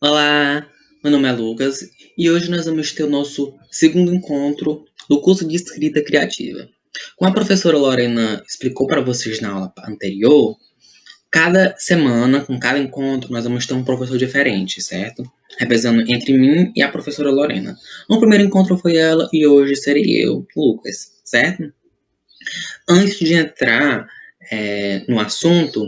Olá, meu nome é Lucas e hoje nós vamos ter o nosso segundo encontro do curso de escrita criativa. Como a professora Lorena explicou para vocês na aula anterior, cada semana, com cada encontro, nós vamos ter um professor diferente, certo? Revezando entre mim e a professora Lorena. No primeiro encontro foi ela e hoje serei eu, Lucas, certo? Antes de entrar no assunto,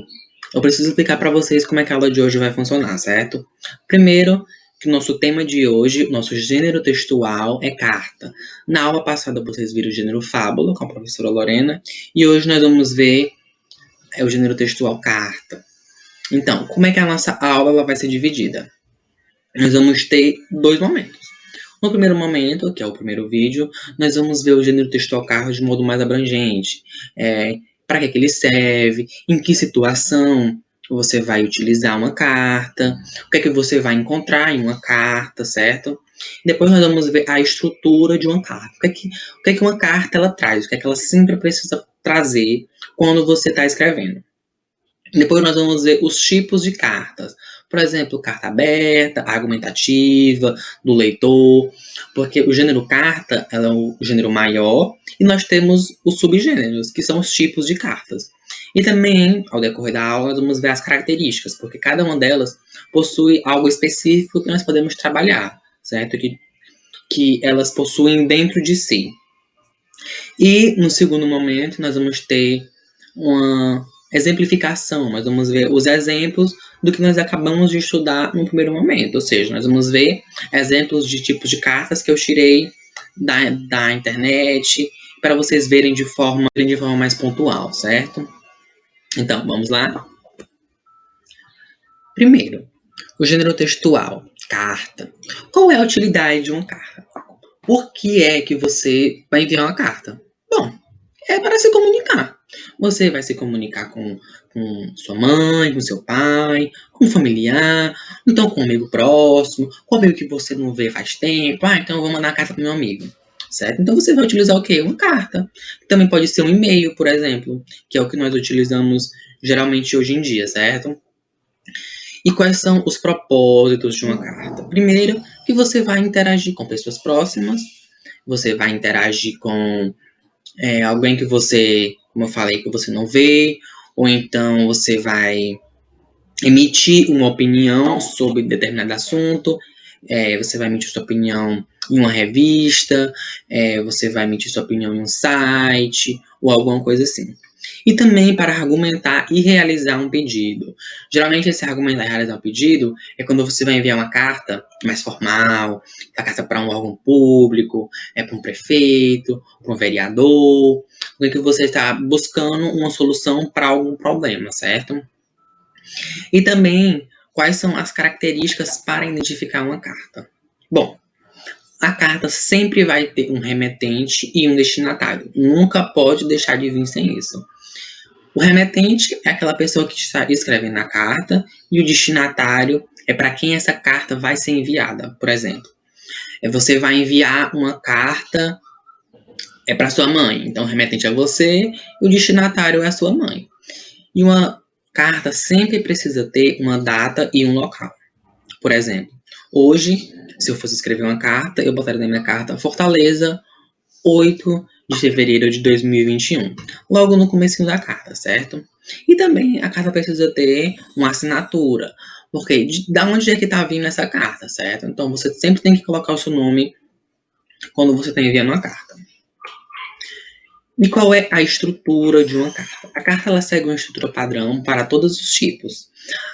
eu preciso explicar para vocês como é que a aula de hoje vai funcionar, certo? Primeiro, que o nosso tema de hoje, o nosso gênero textual é carta. Na aula passada vocês viram o gênero fábula com a professora Lorena e hoje nós vamos ver o gênero textual carta. Então, como é que a nossa aula ela vai ser dividida? Nós vamos ter dois momentos. No primeiro momento, que é o primeiro vídeo, nós vamos ver o gênero textual carta de modo mais abrangente. Para que ele serve, em que situação você vai utilizar uma carta, o que é que você vai encontrar em uma carta, certo? Depois nós vamos ver a estrutura de uma carta. O que é que uma carta ela traz, o que é que ela sempre precisa trazer quando você está escrevendo. Depois nós vamos ver os tipos de cartas. Por exemplo, carta aberta, argumentativa, do leitor, porque o gênero carta ela é o gênero maior e nós temos os subgêneros, que são os tipos de cartas. E também, ao decorrer da aula, nós vamos ver as características, porque cada uma delas possui algo específico que nós podemos trabalhar, certo? Que elas possuem dentro de si. E no segundo momento, nós vamos ter uma exemplificação, nós vamos ver os exemplos do que nós acabamos de estudar no primeiro momento, ou seja, nós vamos ver exemplos de tipos de cartas que eu tirei da internet para vocês verem de forma mais pontual, certo? Então, vamos lá? Primeiro, o gênero textual, carta. Qual é a utilidade de uma carta? Por que é que você vai enviar uma carta? Bom, é para se comunicar. Você vai se comunicar com sua mãe, com seu pai, com um familiar, então com um amigo próximo, com um amigo que você não vê faz tempo. Então eu vou mandar uma carta para meu amigo, certo? Então você vai utilizar o quê? Uma carta. Também pode ser um e-mail, por exemplo, que é o que nós utilizamos geralmente hoje em dia, certo? E quais são os propósitos de uma carta? Primeiro, que você vai interagir com pessoas próximas, você vai interagir com alguém que você, como eu falei, que você não vê, ou então você vai emitir uma opinião sobre determinado assunto, você vai emitir sua opinião em uma revista, você vai emitir sua opinião em um site, ou alguma coisa assim. E também para argumentar e realizar um pedido. Geralmente, esse argumentar e realizar um pedido é quando você vai enviar uma carta mais formal, uma carta para um órgão público, para um prefeito, para um vereador, em que você está buscando uma solução para algum problema, certo? E também, quais são as características para identificar uma carta? Bom, a carta sempre vai ter um remetente e um destinatário. Nunca pode deixar de vir sem isso. O remetente é aquela pessoa que está escrevendo a carta e o destinatário é para quem essa carta vai ser enviada. Por exemplo, você vai enviar uma carta para sua mãe. Então, o remetente é você e o destinatário é a sua mãe. E uma carta sempre precisa ter uma data e um local. Por exemplo, hoje, se eu fosse escrever uma carta, eu botaria na minha carta Fortaleza, 8 de fevereiro de 2021. Logo no comecinho da carta, certo? E também a carta precisa ter uma assinatura. Porque da onde é que está vindo essa carta, certo? Então você sempre tem que colocar o seu nome quando você está enviando uma carta. E qual é a estrutura de uma carta? A carta ela segue uma estrutura padrão para todos os tipos.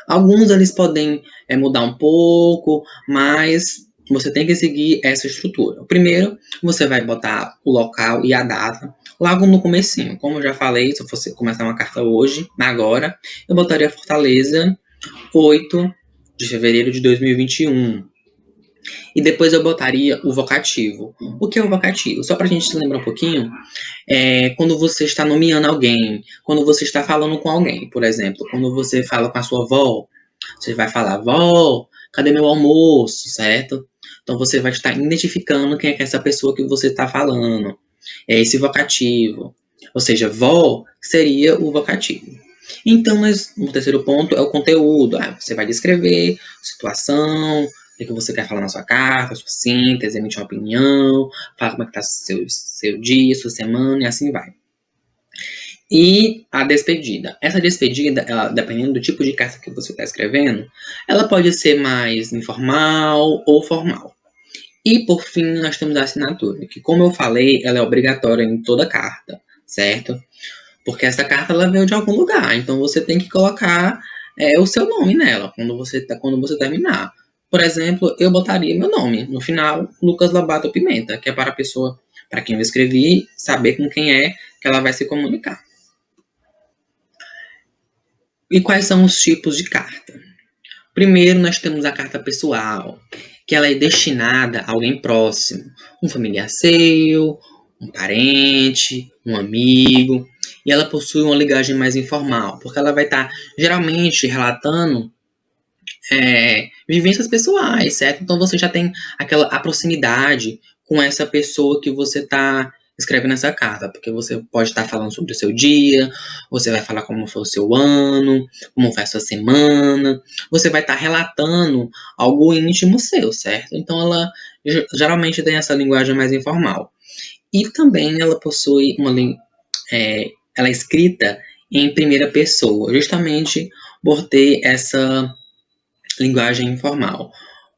Alguns eles podem mudar um pouco, mas você tem que seguir essa estrutura. Primeiro, você vai botar o local e a data logo no comecinho. Como eu já falei, se eu fosse começar uma carta hoje, agora, eu botaria Fortaleza, 8 de fevereiro de 2021. E depois eu botaria o vocativo. O que é o vocativo? Só para a gente se lembrar um pouquinho, quando você está nomeando alguém, quando você está falando com alguém, por exemplo, quando você fala com a sua avó, você vai falar, vó, cadê meu almoço, certo? Então você vai estar identificando quem é essa pessoa que você está falando. É esse vocativo. Ou seja, vó seria o vocativo. Então, o terceiro ponto é o conteúdo. Você vai descrever situação, o que você quer falar na sua carta, sua síntese, emitir uma opinião, falar como é que tá seu dia, sua semana, e assim vai. E a despedida. Essa despedida, ela, dependendo do tipo de carta que você está escrevendo, ela pode ser mais informal ou formal. E, por fim, nós temos a assinatura, que, como eu falei, ela é obrigatória em toda carta, certo? Porque essa carta ela veio de algum lugar, então você tem que colocar o seu nome nela quando você terminar. Por exemplo, eu botaria meu nome no final, Lucas Lobato Pimenta, que é para a pessoa, para quem eu escrevi, saber com quem é que ela vai se comunicar. E quais são os tipos de carta? Primeiro, nós temos a carta pessoal, que ela é destinada a alguém próximo, um familiar seu, um parente, um amigo, e ela possui uma linguagem mais informal, porque ela vai estar geralmente relatando vivências pessoais, certo? Então você já tem a proximidade com essa pessoa que você está escrevendo essa carta, porque você pode estar falando sobre o seu dia, você vai falar como foi o seu ano, como foi a sua semana, você vai estar relatando algo íntimo seu, certo? Então ela geralmente tem essa linguagem mais informal. E também ela possui ela é escrita em primeira pessoa, justamente por ter essa linguagem informal.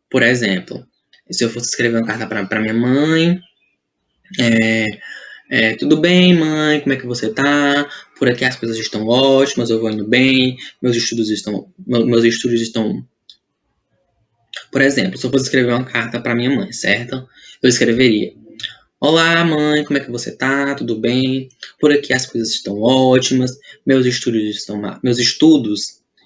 Por exemplo, se eu fosse escrever uma carta para minha mãe, tudo bem, mãe, como é que você tá? Por aqui as coisas estão ótimas, eu vou indo bem, meus estudos estão. Por exemplo, se eu fosse escrever uma carta para minha mãe, certo? Eu escreveria: Olá, mãe, como é que você tá? Tudo bem? Por aqui as coisas estão ótimas, meus estudos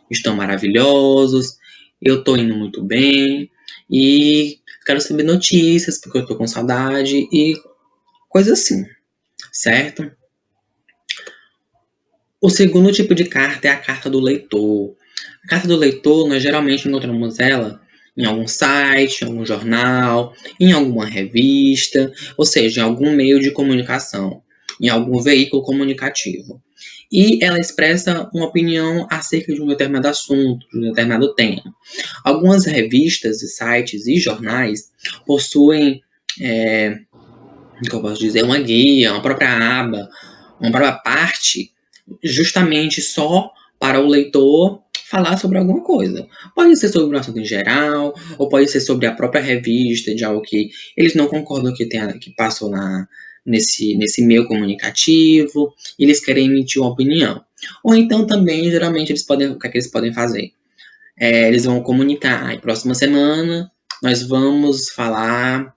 estão maravilhosos, eu tô indo muito bem e quero saber notícias porque eu tô com saudade e coisa assim, certo? O segundo tipo de carta é a carta do leitor. A carta do leitor, nós geralmente encontramos ela em algum site, em algum jornal, em alguma revista, ou seja, em algum meio de comunicação, em algum veículo comunicativo. E ela expressa uma opinião acerca de um determinado assunto, de um determinado tema. Algumas revistas, sites e jornais possuem, como eu posso dizer, uma guia, uma própria aba, uma própria parte justamente só para o leitor falar sobre alguma coisa. Pode ser sobre um assunto em geral, ou pode ser sobre a própria revista, de algo que eles não concordam que passou nesse meio comunicativo, e eles querem emitir uma opinião. Ou então também, geralmente, o que é que eles podem fazer? Eles vão comunicar, próxima semana nós vamos falar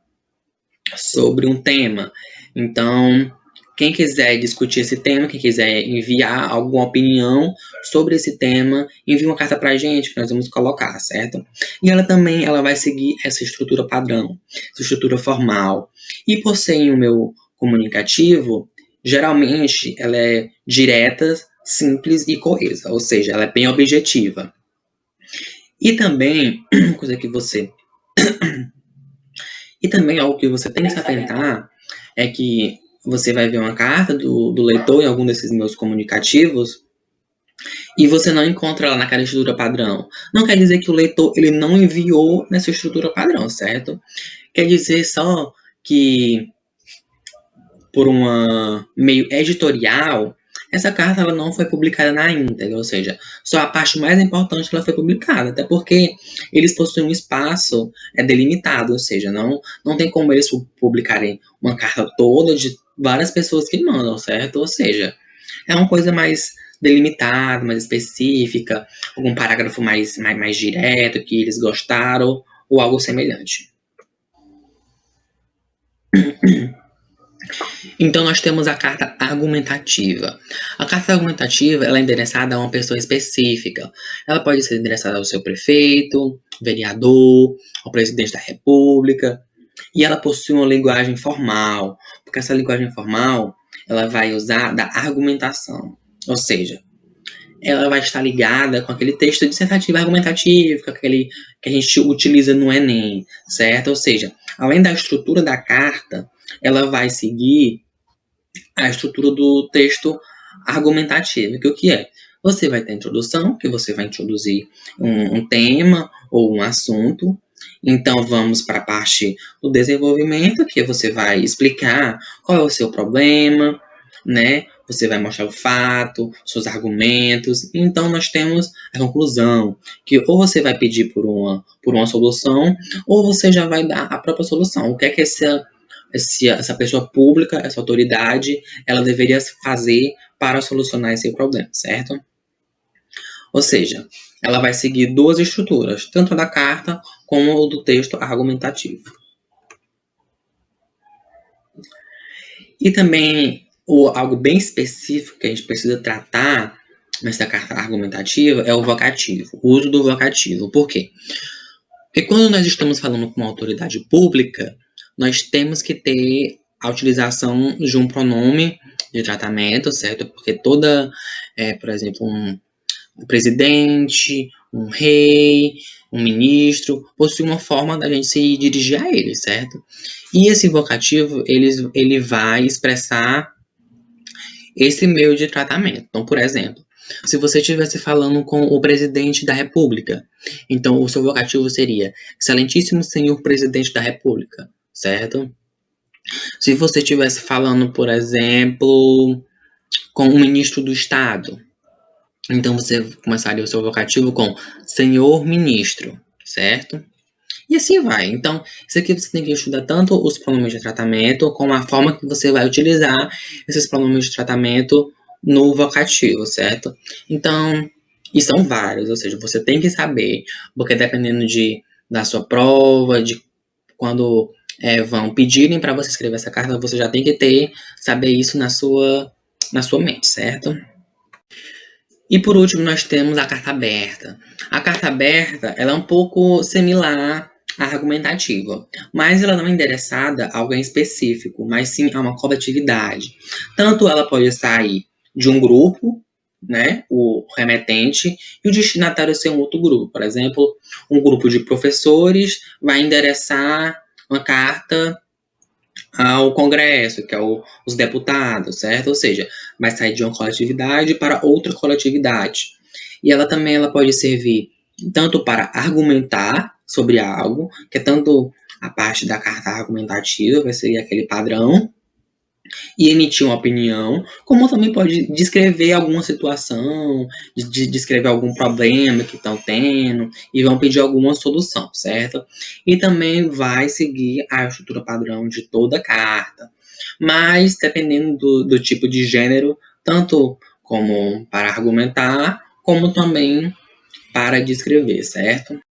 sobre um tema. Então, quem quiser discutir esse tema, quem quiser enviar alguma opinião sobre esse tema, envie uma carta para a gente que nós vamos colocar, certo? E ela vai seguir essa estrutura padrão, essa estrutura formal. E por ser em um meu comunicativo, geralmente ela é direta, simples e coesa, ou seja, ela é bem objetiva. E também, coisa que você E também algo que você tem que se atentar é que você vai ver uma carta do leitor em algum desses meus comunicativos e você não encontra ela naquela estrutura padrão. Não quer dizer que o leitor ele não enviou nessa estrutura padrão, certo? Quer dizer só que por uma meio editorial, essa carta ela não foi publicada na íntegra, ou seja, só a parte mais importante ela foi publicada, até porque eles possuem um espaço delimitado, ou seja, não tem como eles publicarem uma carta toda de várias pessoas que mandam, certo? Ou seja, é uma coisa mais delimitada, mais específica, algum parágrafo mais direto que eles gostaram, ou algo semelhante. Então nós temos a carta argumentativa. A carta argumentativa ela é endereçada a uma pessoa específica. Ela pode ser endereçada ao seu prefeito, vereador, ao presidente da república. E ela possui uma linguagem formal, porque essa linguagem formal ela vai usar da argumentação. Ou seja, ela vai estar ligada com aquele texto dissertativo argumentativo, com aquele que a gente utiliza no Enem, certo? Ou seja, além da estrutura da carta, ela vai seguir a estrutura do texto argumentativo. Que o que é? Você vai ter a introdução, que você vai introduzir um tema ou um assunto. Então, vamos para a parte do desenvolvimento, que você vai explicar qual é o seu problema, né? Você vai mostrar o fato, seus argumentos. Então, nós temos a conclusão, que ou você vai pedir por uma solução, ou você já vai dar a própria solução. O que é que essa pessoa pública, essa autoridade, ela deveria fazer para solucionar esse problema, certo? Ou seja, ela vai seguir duas estruturas, tanto a da carta como o do texto argumentativo. E também algo bem específico que a gente precisa tratar nessa carta argumentativa é o vocativo, o uso do vocativo. Por quê? Porque quando nós estamos falando com uma autoridade pública, nós temos que ter a utilização de um pronome de tratamento, certo? Porque por exemplo, um presidente, um rei, um ministro, possui uma forma da gente se dirigir a ele, certo? E esse vocativo, ele vai expressar esse meio de tratamento. Então, por exemplo, se você estivesse falando com o presidente da República, então o seu vocativo seria Excelentíssimo Senhor Presidente da República, certo? Se você estivesse falando, por exemplo, com o ministro do Estado, então você começaria o seu vocativo com Senhor Ministro, certo? E assim vai. Então, isso aqui você tem que estudar tanto os pronomes de tratamento, como a forma que você vai utilizar esses pronomes de tratamento no vocativo, certo? Então, e são vários, ou seja, você tem que saber, porque dependendo da sua prova, de quando vão pedirem para você escrever essa carta, você já tem que saber isso na sua mente, certo? E por último, nós temos a carta aberta. A carta aberta, ela é um pouco similar à argumentativa, mas ela não é endereçada a alguém específico, mas sim a uma coletividade. Tanto ela pode sair de um grupo, né, o remetente, e o destinatário ser um outro grupo. Por exemplo, um grupo de professores vai endereçar uma carta ao Congresso, que é os deputados, certo? Ou seja, vai sair de uma coletividade para outra coletividade. E ela pode servir tanto para argumentar sobre algo, que é tanto a parte da carta argumentativa, vai ser aquele padrão, e emitir uma opinião, como também pode descrever alguma situação, descrever algum problema que estão tendo e vão pedir alguma solução, certo? E também vai seguir a estrutura padrão de toda a carta, mas dependendo do tipo de gênero, tanto como para argumentar, como também para descrever, certo?